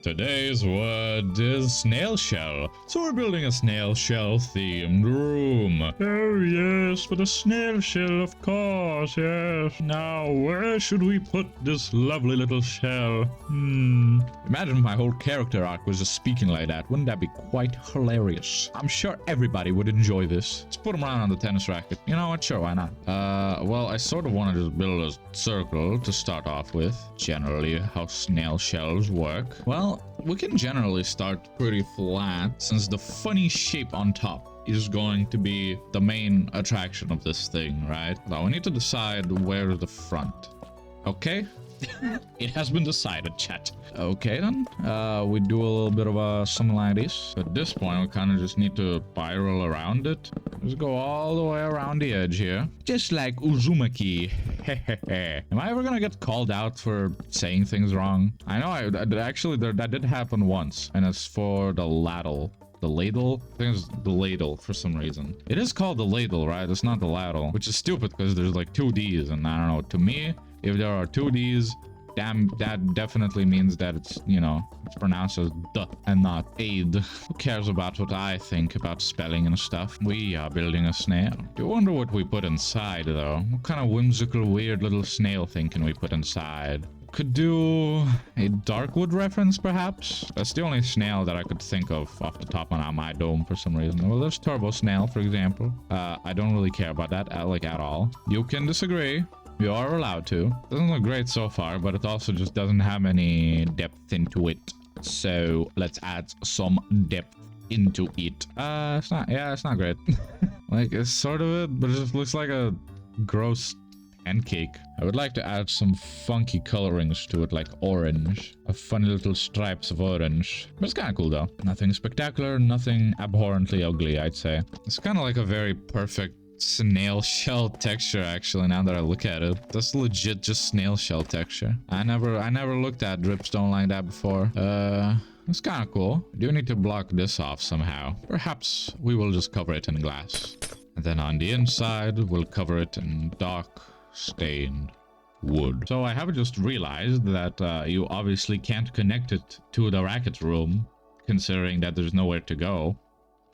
Today's word is snail shell. So we're building a snail shell themed room. Oh yes, but a snail shell, of course, yes. Now, where should we put this lovely little shell? Imagine if my whole character arc was just speaking like that. Wouldn't that be quite hilarious? I'm sure everybody would enjoy this. Let's put them around on the tennis racket. You know what? Sure, why not? Well, I sort of wanted to build a circle to start off with. Generally, how snail shells work. Well, we can generally start pretty flat, since the funny shape on top is going to be the main attraction of this thing, right? Now we need to decide where's the front. Okay? It has been decided, chat. Okay then, we do a little bit of something like this. At this point, we kind of just need to spiral around it. Just go all the way around the edge here. Just like Uzumaki. Am I ever gonna get called out for saying things wrong? I know, that did happen once, and it's for the ladle. The ladle? I think it's the ladle for some reason. It is called the ladle, right? It's not the ladle, which is stupid because there's like two D's, and I don't know, to me, if there are two D's, damn, that definitely means that it's, you know, it's pronounced as duh and not aid. Who cares about what I think about spelling and stuff? We are building a snail. Do you wonder what we put inside, though? What kind of whimsical, weird little snail thing can we put inside? Could do a Darkwood reference, perhaps? That's the only snail that I could think of off the top of my dome for some reason. Well, there's Turbo Snail, for example. I don't really care about that, like, at all. You can disagree. You are allowed to. Doesn't look great so far, but it also just doesn't have any depth into it. So let's add some depth into it. It's not great. Like, it's sort of it, but it just looks like a gross pancake. I would like to add some funky colorings to it, like orange. Funny little stripes of orange. But it's kind of cool though. Nothing spectacular, nothing abhorrently ugly, I'd say. It's kind of like a very perfect snail shell texture, actually, now that I look at it. That's legit just snail shell texture. I never looked at dripstone like that before. It's kind of cool. I do need to block this off somehow. Perhaps we will just cover it in glass. And then on the inside, we'll cover it in dark stained wood. So I have just realized that you obviously can't connect it to the racket room, considering that there's nowhere to go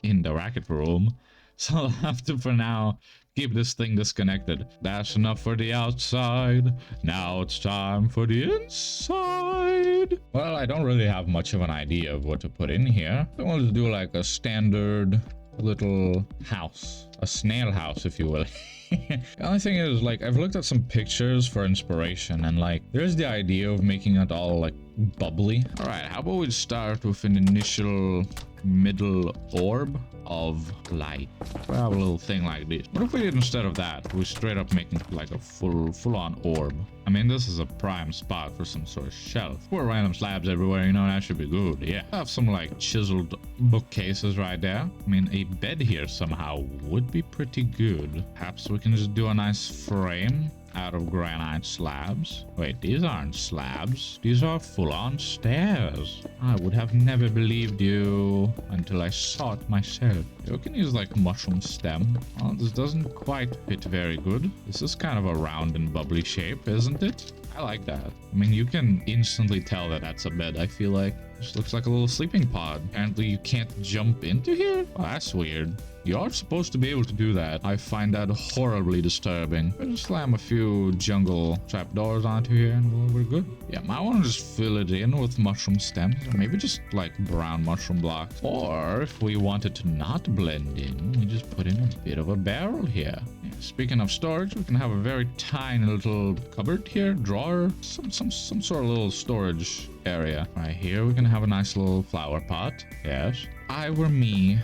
in the racket room. So I'll have to, for now, keep this thing disconnected. That's enough for the outside. Now it's time for the inside. Well, I don't really have much of an idea of what to put in here. So we'll just do like a standard little house. A snail house, if you will. The only thing is, like, I've looked at some pictures for inspiration, and like, there's the idea of making it all like bubbly. All right, how about we start with an initial middle orb of light. We'll have a little thing like this. What if we did, instead of that, we straight up making like a full-on orb? I mean, this is a prime spot for some sort of shelf. Put random slabs everywhere, you know, that should be good. Yeah, I have some like chiseled bookcases right there. I mean, a bed here somehow would be pretty good. Perhaps we can just do a nice frame out of granite slabs. Wait, these aren't slabs. These are full-on stairs. I would have never believed you until I saw it myself. You can use like mushroom stem. Well, this doesn't quite fit very good. This is kind of a round and bubbly shape, isn't it? I like that. I mean, you can instantly tell that that's a bed, I feel like. This looks like a little sleeping pod. Apparently you can't jump into here? Oh, that's weird. You are supposed to be able to do that. I find that horribly disturbing. I'll just slam a few jungle trapdoors onto here and we're good. Yeah, I want to just fill it in with mushroom stems. Or maybe just like brown mushroom blocks. Or if we wanted to not blend in, we just put in a bit of a barrel here. Yeah, speaking of storage, we can have a very tiny little cupboard here, drawer, some sort of little storage area. Right here, we can have a nice little flower pot. Yes. I were me,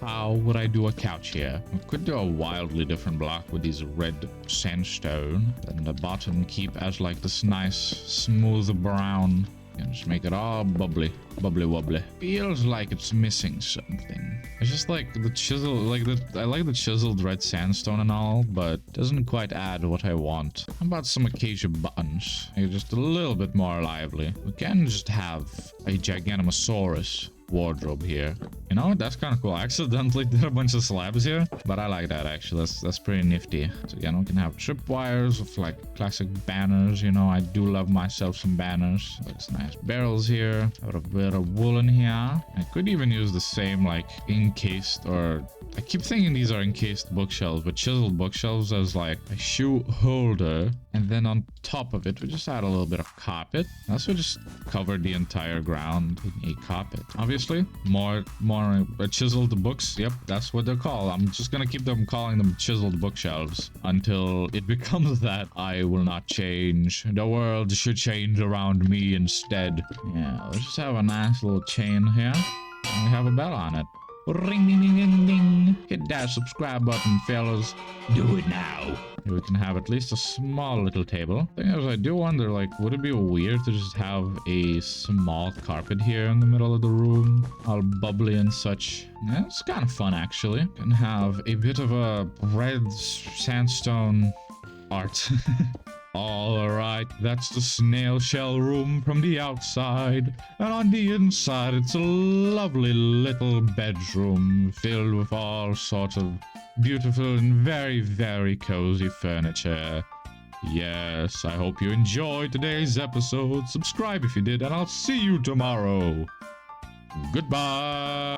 how would I do a couch here? We could do a wildly different block with these red sandstone. And the bottom keep as like this nice smooth brown. And just make it all bubbly wobbly. Feels like it's missing something. It's just like the chisel, like I like the chiseled red sandstone and all, but doesn't quite add what I want. How about some acacia buttons? Maybe just a little bit more lively. We can just have a Giganotosaurus wardrobe here. You know, that's kind of cool. I accidentally did a bunch of slabs here, but I like that actually. That's pretty nifty. So again, we can have tripwires with like classic banners. You know, I do love myself some banners. There's nice barrels here. Have a bit of wool in here. I could even use the same like encased, or I keep thinking these are encased bookshelves, but chiseled bookshelves as like a shoe holder. And then on top of it, we just add a little bit of carpet. That's what just covered the entire ground in a carpet. Obviously, more chiseled books. Yep, that's what they're called. I'm just gonna keep them calling them chiseled bookshelves until it becomes that. I will not change. The world should change around me instead. Yeah, let's just have a nice little chain here. And we have a bell on it. Ring ding ding ding ding. Hit that subscribe button, fellas. Do it now. Here we can have at least a small little table. Thing is, I do wonder, like, would it be weird to just have a small carpet here in the middle of the room? All bubbly and such. Yeah, it's kind of fun, actually. Can have a bit of a red sandstone art. Alright, that's the snail shell room from the outside, and on the inside it's a lovely little bedroom filled with all sorts of beautiful and very, very cozy furniture. Yes, I hope you enjoyed today's episode. Subscribe if you did, and I'll see you tomorrow. Goodbye!